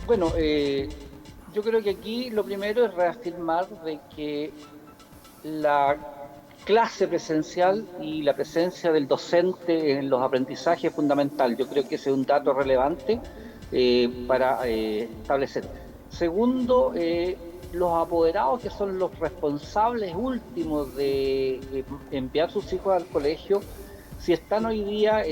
Bueno, yo creo que aquí lo primero es reafirmar de que la clase presencial y la presencia del docente en los aprendizajes es fundamental. Yo creo que ese es un dato relevante para establecer. Segundo, los apoderados, que son los responsables últimos de enviar sus hijos al colegio, si están hoy día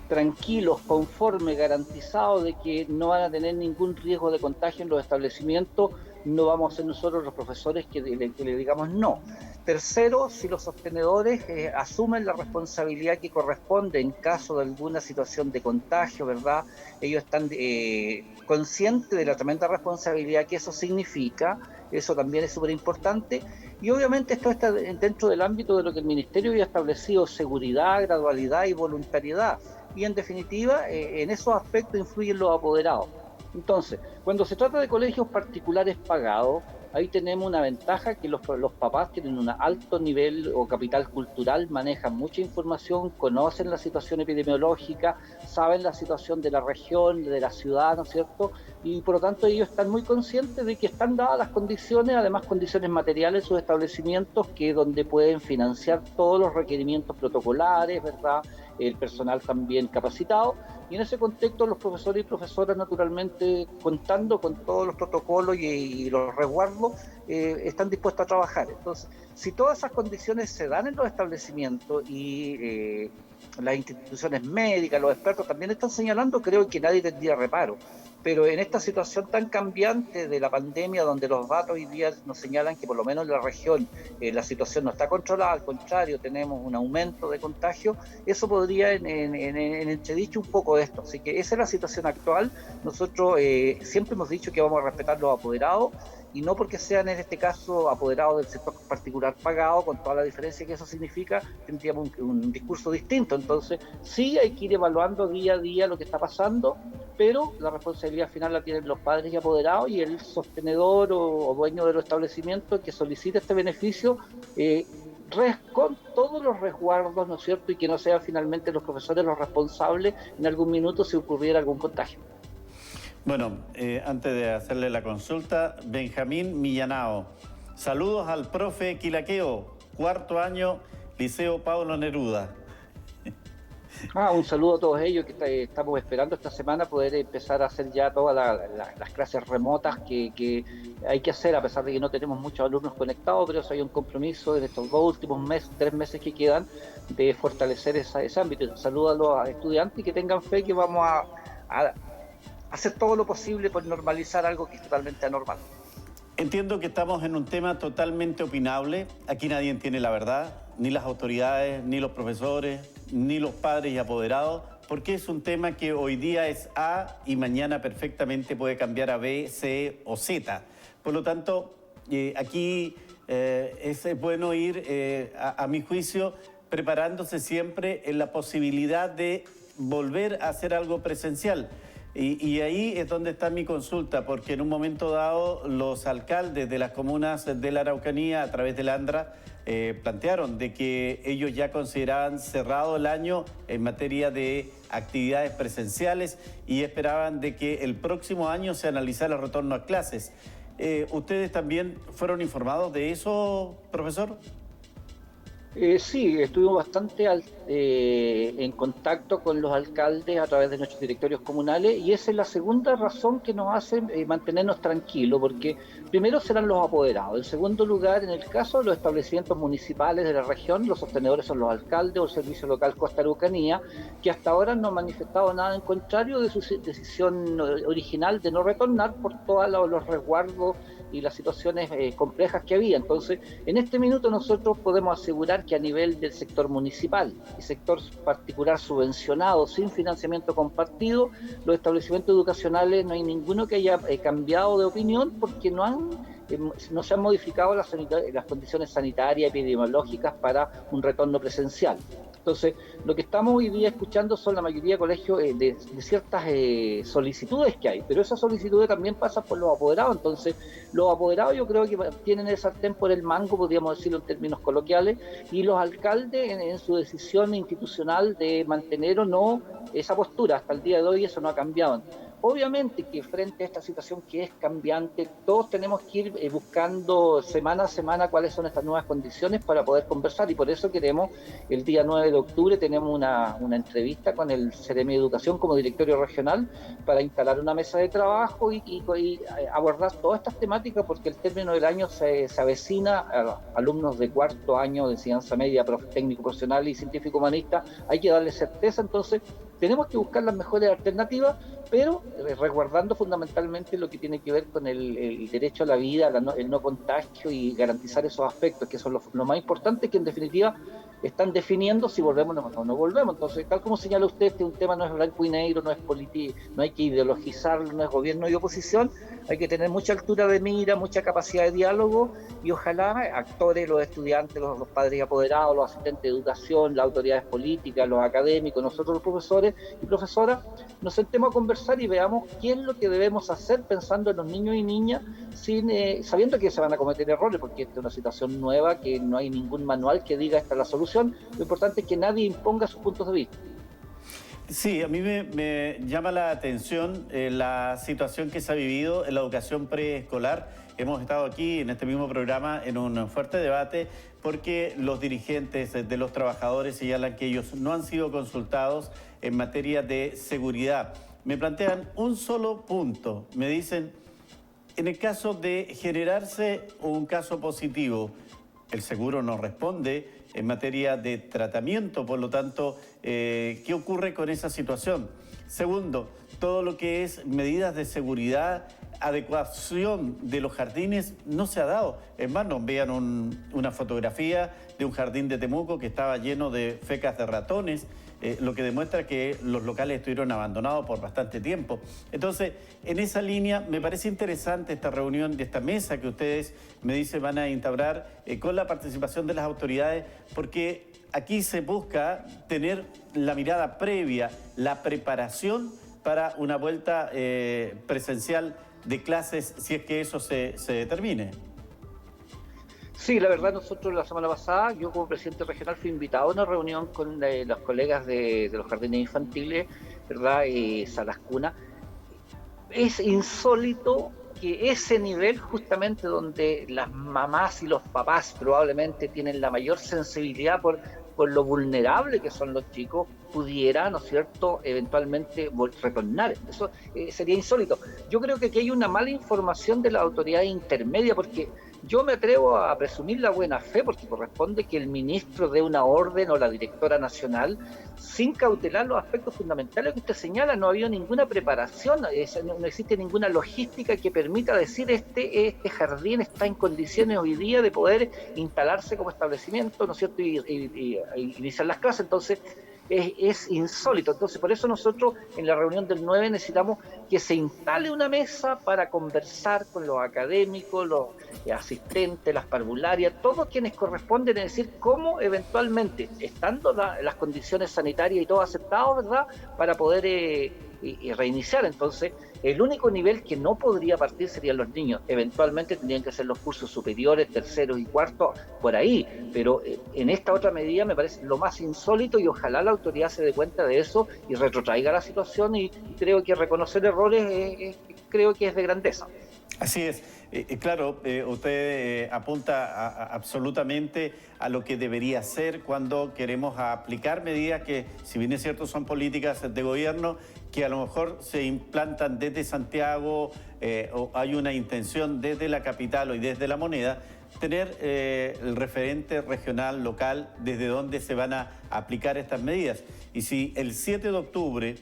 tranquilos, conformes, garantizados de que no van a tener ningún riesgo de contagio en los establecimientos, no vamos a ser nosotros los profesores que le digamos no. Tercero, si los sostenedores asumen la responsabilidad que corresponde en caso de alguna situación de contagio, ¿verdad? Ellos están conscientes de la tremenda responsabilidad que eso significa, eso también es súper importante, y obviamente esto está dentro del ámbito de lo que el Ministerio había establecido: seguridad, gradualidad y voluntariedad. Y en definitiva, en esos aspectos influyen los apoderados. Entonces, cuando se trata de colegios particulares pagados, ahí tenemos una ventaja que los papás tienen un alto nivel o capital cultural, manejan mucha información, conocen la situación epidemiológica, saben la situación de la región, de la ciudad, ¿no es cierto? Y por lo tanto ellos están muy conscientes de que están dadas las condiciones, además condiciones materiales, sus establecimientos, que donde pueden financiar todos los requerimientos protocolares, ¿verdad? El personal también capacitado, y en ese contexto los profesores y profesoras, naturalmente, contando con todos los protocolos y los resguardos, están dispuestos a trabajar. Entonces, si todas esas condiciones se dan en los establecimientos y las instituciones médicas, los expertos también están señalando, creo que nadie tendría reparo. Pero en esta situación tan cambiante de la pandemia, donde los datos hoy día nos señalan que por lo menos en la región la situación no está controlada, al contrario, tenemos un aumento de contagios, eso podría en entredicho un poco esto. Así que esa es la situación actual. Nosotros siempre hemos dicho que vamos a respetar los apoderados, y no porque sean en este caso apoderados del sector particular pagado, con toda la diferencia que eso significa, tendríamos un discurso distinto. Entonces, sí hay que ir evaluando día a día lo que está pasando, pero la responsabilidad final la tienen los padres y apoderados, y el sostenedor o dueño de los establecimientos que solicite este beneficio con todos los resguardos, ¿no es cierto? Y que no sean finalmente los profesores los responsables en algún minuto si ocurriera algún contagio. Bueno, antes de hacerle la consulta, Benjamín Millanao. Saludos al profe Quilaqueo, cuarto año, Liceo Pablo Neruda. Un saludo a todos ellos que estamos esperando esta semana poder empezar a hacer ya todas las clases remotas que hay que hacer, a pesar de que no tenemos muchos alumnos conectados, pero eso hay un compromiso en estos dos últimos meses, 3 meses que quedan, de fortalecer ese ámbito. Saludo a los estudiantes y que tengan fe que vamos a hacer todo lo posible por normalizar algo que es totalmente anormal. Entiendo que estamos en un tema totalmente opinable. Aquí nadie tiene la verdad, ni las autoridades, ni los profesores, ni los padres y apoderados, porque es un tema que hoy día es A y mañana perfectamente puede cambiar a B, C o Z. Por lo tanto, aquí es bueno ir, a mi juicio, preparándose siempre en la posibilidad de volver a hacer algo presencial. Y ahí es donde está mi consulta, porque en un momento dado los alcaldes de las comunas de la Araucanía, a través del ANDRA, plantearon de que ellos ya consideraban cerrado el año en materia de actividades presenciales y esperaban de que el próximo año se analizara el retorno a clases. ¿Ustedes también fueron informados de eso, profesor? Sí, estuvimos bastante en contacto con los alcaldes a través de nuestros directorios comunales, y esa es la segunda razón que nos hace mantenernos tranquilos, porque primero serán los apoderados. En segundo lugar, en el caso de los establecimientos municipales de la región, los sostenedores son los alcaldes o el Servicio Local Costa Araucanía, que hasta ahora no han manifestado nada en contrario de su decisión original de no retornar por todos los resguardos y las situaciones complejas que había. Entonces, en este minuto nosotros podemos asegurar que a nivel del sector municipal y sector particular subvencionado sin financiamiento compartido, los establecimientos educacionales no hay ninguno que haya cambiado de opinión, porque no se han modificado las condiciones sanitarias y epidemiológicas para un retorno presencial. Entonces, lo que estamos hoy día escuchando son la mayoría de colegios de ciertas solicitudes que hay, pero esas solicitudes también pasan por los apoderados. Entonces, los apoderados yo creo que tienen el sartén por el mango, podríamos decirlo en términos coloquiales, y los alcaldes en su decisión institucional de mantener o no esa postura. Hasta el día de hoy eso no ha cambiado. Obviamente que frente a esta situación que es cambiante, todos tenemos que ir buscando semana a semana cuáles son estas nuevas condiciones para poder conversar, y por eso queremos, el día 9 de octubre, tenemos una entrevista con el Ceremi de Educación como directorio regional para instalar una mesa de trabajo y abordar todas estas temáticas, porque el término del año se avecina a alumnos de cuarto año de enseñanza media, técnico profesional y científico humanista. Hay que darle certeza, entonces tenemos que buscar las mejores alternativas, pero resguardando fundamentalmente lo que tiene que ver con el derecho a la vida, el no contagio, y garantizar esos aspectos que son lo más importante, que en definitiva están definiendo si volvemos o no volvemos. Entonces, tal como señala usted, este un tema no es blanco y negro, no es no hay que ideologizarlo, no es gobierno y oposición, hay que tener mucha altura de mira, mucha capacidad de diálogo, y ojalá actores, los estudiantes, los padres y apoderados, los asistentes de educación, las autoridades políticas, los académicos, nosotros los profesores y profesoras, nos sentemos a conversar y veamos qué es lo que debemos hacer pensando en los niños y niñas, sabiendo que se van a cometer errores, porque esta es una situación nueva, que no hay ningún manual que diga esta es la solución. Lo importante es que nadie imponga sus puntos de vista. Sí, a mí me llama la atención la situación que se ha vivido en la educación preescolar. Hemos estado aquí en este mismo programa en un fuerte debate porque los dirigentes de los trabajadores señalan que ellos no han sido consultados en materia de seguridad. Me plantean un solo punto. Me dicen, en el caso de generarse un caso positivo, el seguro no responde en materia de tratamiento, por lo tanto, ¿qué ocurre con esa situación? Segundo, todo lo que es medidas de seguridad, adecuación de los jardines, no se ha dado. Es más, nos vean una fotografía de un jardín de Temuco que estaba lleno de fecas de ratones, lo que demuestra que los locales estuvieron abandonados por bastante tiempo. Entonces, en esa línea, me parece interesante esta reunión de esta mesa que ustedes me dicen van a instaurar con la participación de las autoridades, porque aquí se busca tener la mirada previa, la preparación para una vuelta presencial de clases, si es que eso se determine. Sí, la verdad, nosotros la semana pasada, yo como presidente regional fui invitado a una reunión con los colegas de los jardines infantiles, ¿verdad? Salas Cuna. Es insólito que ese nivel, justamente donde las mamás y los papás probablemente tienen la mayor sensibilidad por lo vulnerable que son los chicos, pudiera, ¿no es cierto?, eventualmente retornar. Eso sería insólito. Yo creo que aquí hay una mala información de la autoridad intermedia, porque yo me atrevo a presumir la buena fe, porque corresponde que el ministro dé una orden, o la directora nacional, sin cautelar los aspectos fundamentales que usted señala. No ha habido ninguna preparación, no existe ninguna logística que permita decir este jardín está en condiciones hoy día de poder instalarse como establecimiento, ¿no es cierto?, y iniciar las clases. Entonces, es insólito. Entonces, por eso nosotros en la reunión del 9 necesitamos que se instale una mesa para conversar con los académicos, los asistentes, las parvularias, todos quienes corresponden, es decir, cómo eventualmente, estando las condiciones sanitarias y todo aceptado, ¿verdad?, para poder reiniciar. Entonces, el único nivel que no podría partir serían los niños. Eventualmente tendrían que ser los cursos superiores, terceros y cuartos, por ahí. Pero en esta otra medida me parece lo más insólito, y ojalá la autoridad se dé cuenta de eso y retrotraiga la situación, y creo que reconocer errores creo que es de grandeza. Así es. Claro, usted apunta absolutamente a lo que debería ser cuando queremos aplicar medidas que, si bien es cierto, son políticas de gobierno, que a lo mejor se implantan desde Santiago o hay una intención desde la capital o desde La Moneda, tener el referente regional, local, desde donde se van a aplicar estas medidas. Y si el 7 de octubre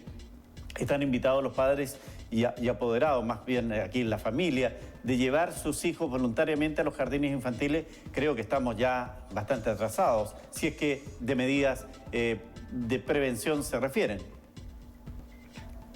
están invitados los padres y apoderados, más bien aquí en la familia, de llevar sus hijos voluntariamente a los jardines infantiles, creo que estamos ya bastante atrasados, si es que de medidas de prevención se refieren.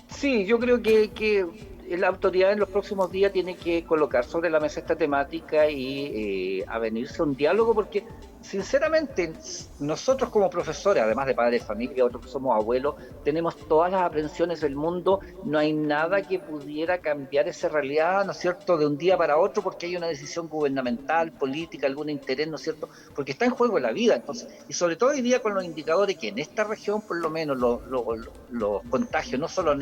Sí, yo creo que la autoridad en los próximos días tiene que colocar sobre la mesa esta temática y avenirse a un diálogo, porque Sinceramente, nosotros como profesores, además de padres de familia, otros que somos abuelos, tenemos todas las aprensiones del mundo, no hay nada que pudiera cambiar esa realidad, ¿no es cierto?, de un día para otro, porque hay una decisión gubernamental, política, algún interés, ¿no es cierto?, porque está en juego la vida, entonces, y sobre todo hoy día con los indicadores que en esta región, por lo menos, los contagios no solo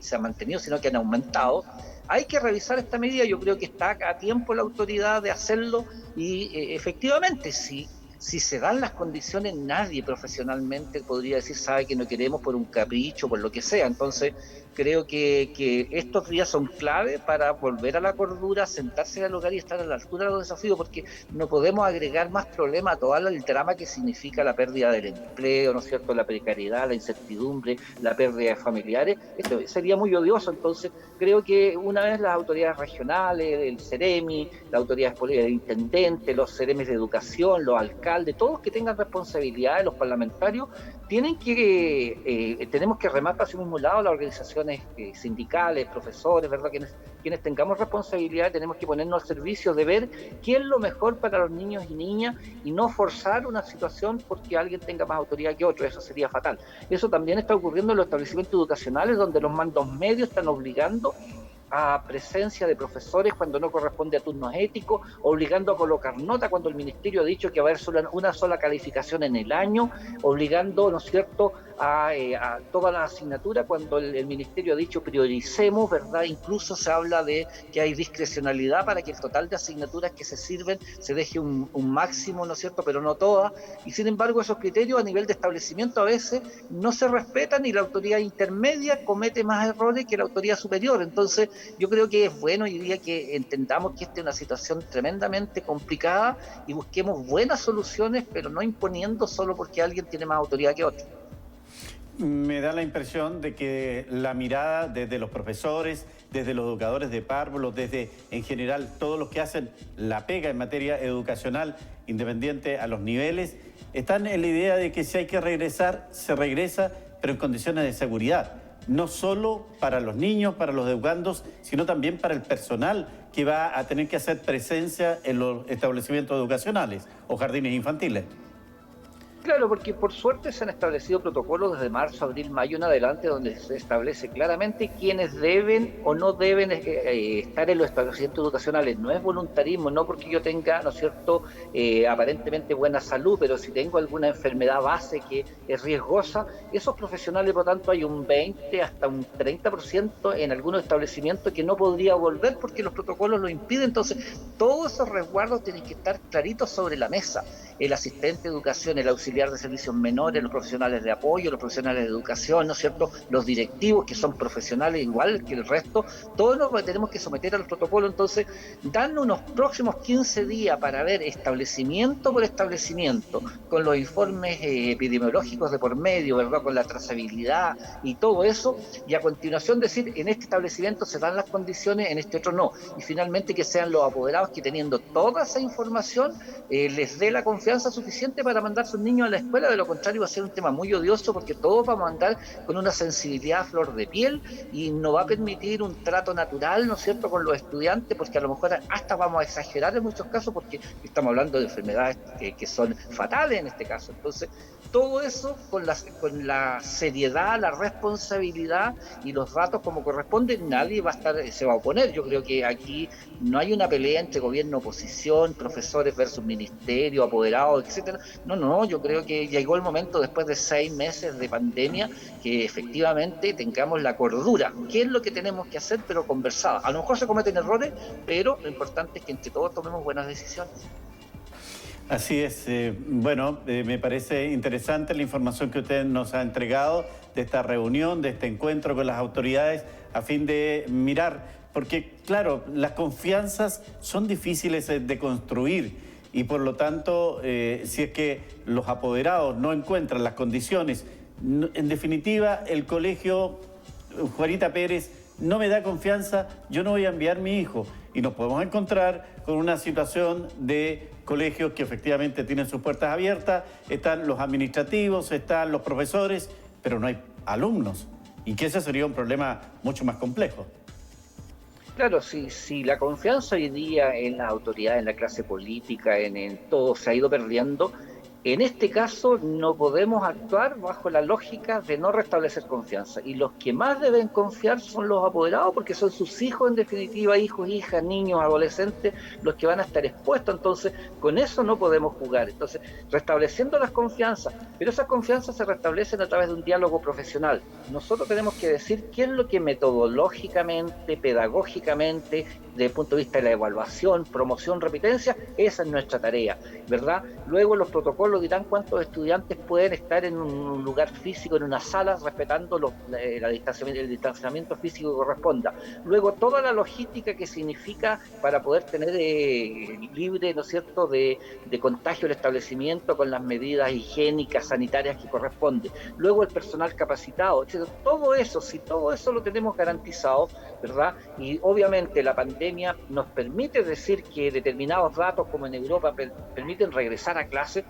se han mantenido, sino que han aumentado. Hay que revisar esta medida, yo creo que está a tiempo la autoridad de hacerlo y efectivamente, si se dan las condiciones, nadie profesionalmente podría decir, sabe que no queremos por un capricho, por lo que sea. Entonces, creo que estos días son clave para volver a la cordura, sentarse al hogar y estar a la altura de los desafíos, porque no podemos agregar más problemas a todo el drama que significa la pérdida del empleo, ¿no es cierto?, la precariedad, la incertidumbre, la pérdida de familiares. Esto sería muy odioso. Entonces, creo que una vez las autoridades regionales, el CEREMI, las autoridades políticas, el intendente, los CEREMIs de educación, los alcaldes, todos que tengan responsabilidades, los parlamentarios, tenemos que remar para ese mismo lado, las organizaciones sindicales, profesores, ¿verdad? Quienes tengamos responsabilidad, tenemos que ponernos al servicio de ver qué es lo mejor para los niños y niñas y no forzar una situación porque alguien tenga más autoridad que otro. Eso sería fatal. Eso también está ocurriendo en los establecimientos educacionales, donde los mandos medios están obligando a presencia de profesores cuando no corresponde a turnos éticos, obligando a colocar nota cuando el ministerio ha dicho que va a haber una sola calificación en el año, obligando, ¿no es cierto?, a todas las asignaturas cuando el ministerio ha dicho prioricemos, ¿verdad? Incluso se habla de que hay discrecionalidad para que el total de asignaturas que se sirven se deje un máximo, ¿no es cierto?, pero no todas, y sin embargo esos criterios a nivel de establecimiento a veces no se respetan y la autoridad intermedia comete más errores que la autoridad superior. Entonces, yo creo que es bueno hoy día que entendamos que esta es una situación tremendamente complicada y busquemos buenas soluciones, pero no imponiendo solo porque alguien tiene más autoridad que otro. Me da la impresión de que la mirada desde los profesores, desde los educadores de párvulos, desde en general todos los que hacen la pega en materia educacional independiente a los niveles, están en la idea de que si hay que regresar, se regresa, pero en condiciones de seguridad. No solo para los niños, para los educandos, sino también para el personal que va a tener que hacer presencia en los establecimientos educacionales o jardines infantiles. Claro, porque por suerte se han establecido protocolos desde marzo, abril, mayo en adelante, donde se establece claramente quiénes deben o no deben estar en los establecimientos educacionales. No es voluntarismo, no porque yo tenga, ¿no es cierto?, aparentemente buena salud, pero si tengo alguna enfermedad base que es riesgosa, esos profesionales, por lo tanto, hay un 20 hasta un 30% en algunos establecimientos que no podría volver porque los protocolos lo impiden. Entonces, todos esos resguardos tienen que estar claritos sobre la mesa. El asistente de educación, el auxiliar de servicios menores, los profesionales de apoyo, los profesionales de educación, ¿no es cierto?, los directivos, que son profesionales igual que el resto, todos nos tenemos que someter a los protocolos. Entonces, dan unos próximos 15 días para ver establecimiento por establecimiento, con los informes epidemiológicos de por medio, ¿verdad?, con la trazabilidad y todo eso, y a continuación decir, en este establecimiento se dan las condiciones, en este otro no, y finalmente que sean los apoderados que teniendo toda esa información les dé la confianza suficiente para mandar a sus niños a la escuela. De lo contrario va a ser un tema muy odioso porque todos vamos a andar con una sensibilidad a flor de piel y no va a permitir un trato natural, ¿no es cierto?, con los estudiantes, porque a lo mejor hasta vamos a exagerar en muchos casos porque estamos hablando de enfermedades que son fatales en este caso. Entonces, todo eso con la seriedad, la responsabilidad y los datos como corresponde, nadie se va a oponer. Yo creo que aquí no hay una pelea entre gobierno, oposición, profesores versus ministerio, apoderados, etcétera. No, yo creo que llegó el momento, después de 6 meses de pandemia, que efectivamente tengamos la cordura. ¿Qué es lo que tenemos que hacer? Pero conversada. A lo mejor se cometen errores, pero lo importante es que entre todos tomemos buenas decisiones. Así es. Me parece interesante la información que usted nos ha entregado de esta reunión, de este encuentro con las autoridades, a fin de mirar, porque claro, las confianzas son difíciles de construir y por lo tanto, si es que los apoderados no encuentran las condiciones, en definitiva, el colegio Juanita Pérez no me da confianza, yo no voy a enviar a mi hijo. Y nos podemos encontrar con una situación de colegios que efectivamente tienen sus puertas abiertas, están los administrativos, están los profesores, pero no hay alumnos. Y que ese sería un problema mucho más complejo. Claro, si la confianza hoy día en las autoridades, en la clase política, en todo se ha ido perdiendo, en este caso no podemos actuar bajo la lógica de no restablecer confianza. Y los que más deben confiar son los apoderados, porque son sus hijos, en definitiva, hijos, hijas, niños, adolescentes, los que van a estar expuestos. Entonces, con eso no podemos jugar. Entonces, restableciendo las confianzas, pero esas confianzas se restablecen a través de un diálogo profesional. Nosotros tenemos que decir qué es lo que metodológicamente, pedagógicamente, desde el punto de vista de la evaluación, promoción, repitencia, esa es nuestra tarea, ¿verdad? Luego los protocolos dirán cuántos estudiantes pueden estar en un lugar físico, en una sala, respetando el distanciamiento físico que corresponda. Luego toda la logística que significa para poder tener libre, ¿no es cierto?, de contagio el establecimiento con las medidas higiénicas, sanitarias que corresponde. Luego el personal capacitado, etc. Todo eso, si todo eso lo tenemos garantizado, ¿verdad? Y obviamente la pandemia nos permite decir que determinados datos, como en Europa, permiten regresar a clase.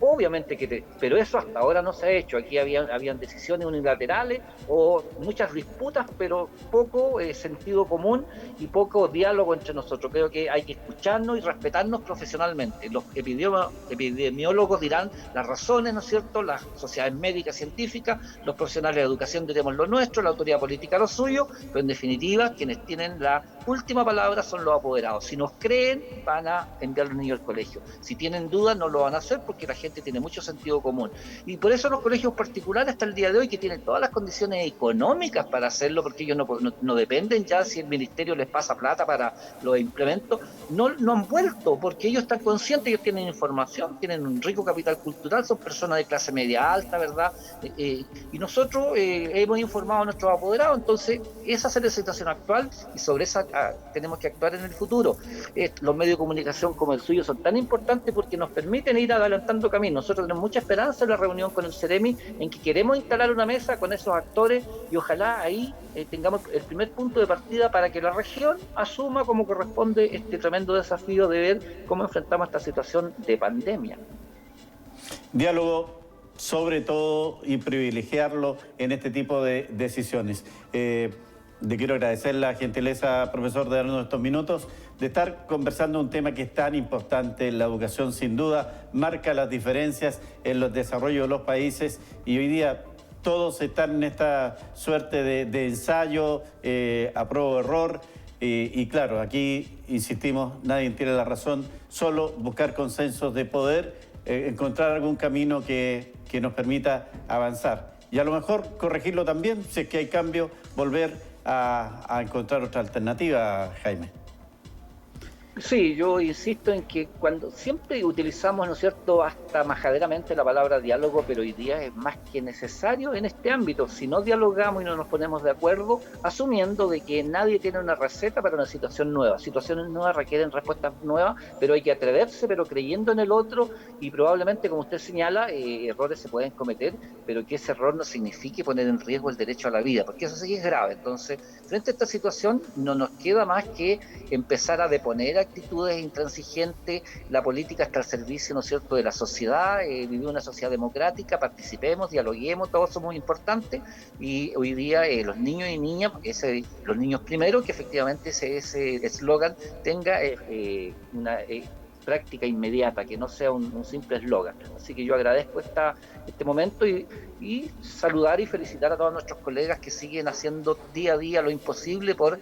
Obviamente pero eso hasta ahora no se ha hecho. Aquí habían decisiones unilaterales o muchas disputas, pero poco sentido común y poco diálogo entre nosotros. Creo que hay que escucharnos y respetarnos profesionalmente. Los epidemiólogos dirán las razones, ¿no es cierto? Las sociedades médicas, científicas, los profesionales de educación diremos lo nuestro, la autoridad política lo suyo, pero en definitiva quienes tienen la última palabra son los apoderados. Si nos creen, van a enviar a los niños al colegio. Si tienen dudas, no lo van a hacer porque la gente tiene mucho sentido común. Y por eso los colegios particulares hasta el día de hoy, que tienen todas las condiciones económicas para hacerlo, porque ellos no dependen ya si el ministerio les pasa plata para los implementos, no han vuelto, porque ellos están conscientes, ellos tienen información, tienen un rico capital cultural, son personas de clase media alta, ¿verdad? Y nosotros hemos informado a nuestros apoderados, entonces esa es la situación actual y sobre esa tenemos que actuar en el futuro. Los medios de comunicación como el suyo son tan importantes porque nos permiten ir adelantando caminos. Nosotros tenemos mucha esperanza en la reunión con el Ceremi, en que queremos instalar una mesa con esos actores y ojalá ahí tengamos el primer punto de partida para que la región asuma como corresponde este tremendo desafío de ver cómo enfrentamos esta situación de pandemia. Diálogo sobre todo y privilegiarlo en este tipo de decisiones. Le quiero agradecer la gentileza, profesor, de darnos estos minutos, de estar conversando un tema que es tan importante. La educación, sin duda, marca las diferencias en los desarrollos de los países y hoy día todos están en esta suerte de ensayo, a prueba o error. Y claro, aquí insistimos, nadie tiene la razón, solo buscar consensos de poder, encontrar algún camino que nos permita avanzar. Y a lo mejor corregirlo también, si es que hay cambio, volver a encontrar otra alternativa, Jaime. Sí, yo insisto en que cuando siempre utilizamos, ¿no es cierto?, hasta majaderamente la palabra diálogo, pero hoy día es más que necesario en este ámbito. Si no dialogamos y no nos ponemos de acuerdo, asumiendo de que nadie tiene una receta para una situación nueva. Situaciones nuevas requieren respuestas nuevas, pero hay que atreverse, pero creyendo en el otro y probablemente, como usted señala, errores se pueden cometer, pero que ese error no signifique poner en riesgo el derecho a la vida, porque eso sí es grave. Entonces, frente a esta situación, no nos queda más que empezar a deponer actitudes intransigentes. La política está al servicio, ¿no es cierto?, de la sociedad. Vivimos una sociedad democrática, participemos, dialoguemos, todos somos importantes y hoy día los niños y niñas, los niños primero, que efectivamente ese eslogan tenga una práctica inmediata, que no sea un simple eslogan. Así que yo agradezco este momento y saludar y felicitar a todos nuestros colegas que siguen haciendo día a día lo imposible por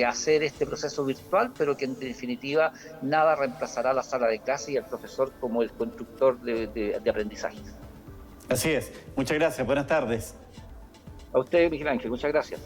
hacer este proceso virtual, pero que en definitiva nada reemplazará la sala de clase y al profesor como el constructor de aprendizajes. Así es. Muchas gracias. Buenas tardes. A usted, Miguel Ángel, muchas gracias.